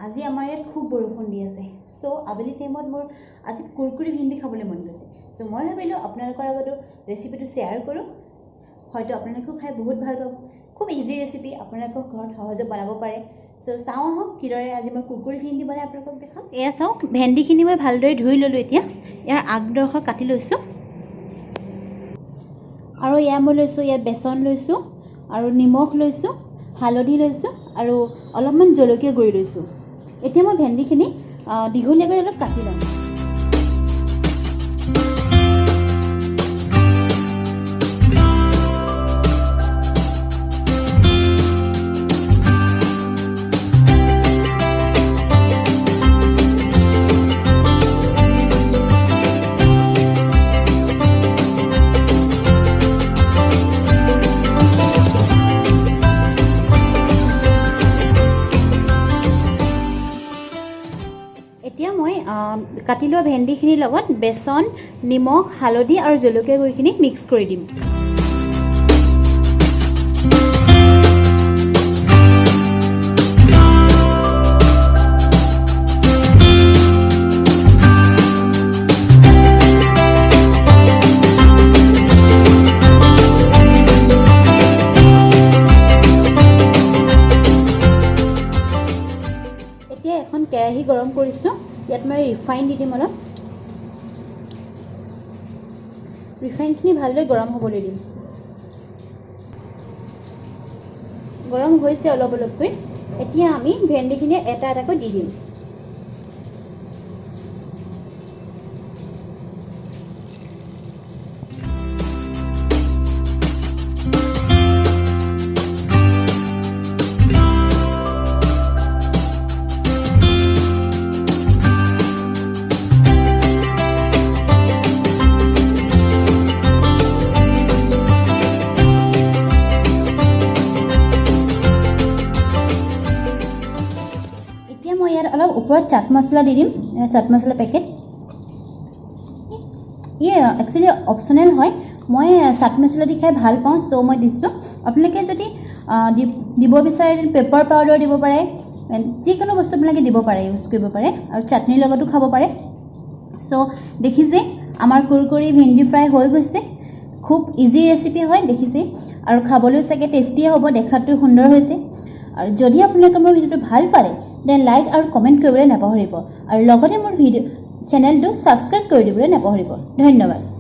আজি আমাৰ ইয়াত খুব বৰষুণ দি আছে সো আবেলি টাইমত মোৰ আজি কুৰকুৰি ভিন্দি খাবলৈ মন গৈছে সো মই ভাবিলোঁ আপোনালোকৰ আগতো ৰেচিপিটো শ্বেয়াৰ কৰোঁ হয়তো আপোনালোকেও খাই বহুত ভাল পাব খুব ইজি ৰেচিপি আপোনালোকৰ ঘৰত সহজে বনাব পাৰে সো চাওঁ আহক কিদৰে আজি মই কুৰকুৰি ভিন্দি বনাই আপোনালোকক দেখাম এয়া চাওক ভেন্দিখিনি মই ভালদৰে ধুই ল'লোঁ এতিয়া ইয়াৰ আগডোখৰ কাটি লৈছোঁ আৰু এয়া মই লৈছোঁ ইয়াত বেচন লৈছোঁ আৰু নিমখ লৈছোঁ হালধি লৈছোঁ আৰু অলপমান জলকীয়া গুড়ি লৈছোঁ এতিয়া মই ভেন্দিখিনি দীঘলীয়াকৈ অলপ কাটি ল'ম এতিয়া মই কাটি লোৱা ভেন্দিখিনিৰ লগত বেচন নিমখ হালধি আৰু জলকীয়া গুড়িখিনি মিক্স কৰি দিম এতিয়া এখন কেৰাহী গৰম কৰিছোঁ ইয়াত মই ৰিফাইন দি দিম অলপ ৰিফাইনখিনি ভালদৰে গৰম হ'বলৈ দিম গৰম হৈছে অলপ অলপকৈ এতিয়া আমি ভেন্দিখিনি এটা এটাকৈ দি দিম মই ইয়াত অলপ ওপৰত চাট মছলা দি দিম চাট মছলা পেকেট একচুৱেলি অপচনেল হয় মই চাট মছলা দি খাই ভাল পাওঁ সো মই দিছোঁ আপোনালোকে যদি দিব বিচাৰে পেপাৰ পাউডাৰ দিব পাৰে যিকোনো বস্তু আপোনালোকে দিব পাৰে ইউজ কৰিব পাৰে আৰু চাটনিৰ লগতো খাব পাৰে সো দেখিছে আমাৰ কুৰকুৰি ভিন্দি ফ্ৰাই হৈ গৈছে খুব ইজি ৰেচিপি হয় দেখিছে আৰু খাবলৈও চাগে টেষ্টিয়ে হ'ব দেখাটো সুন্দৰ হৈছে আৰু যদি আপোনালোকে মোৰ ভিডিঅ'টো ভাল পালে দেন লাইক আৰু কমেণ্ট কৰিবলৈ নাপাহৰিব আৰু লগতে মোৰ ভিডিঅ' চেনেলটো ছাবস্ক্ৰাইব কৰি দিবলৈ নাপাহৰিব ধন্যবাদ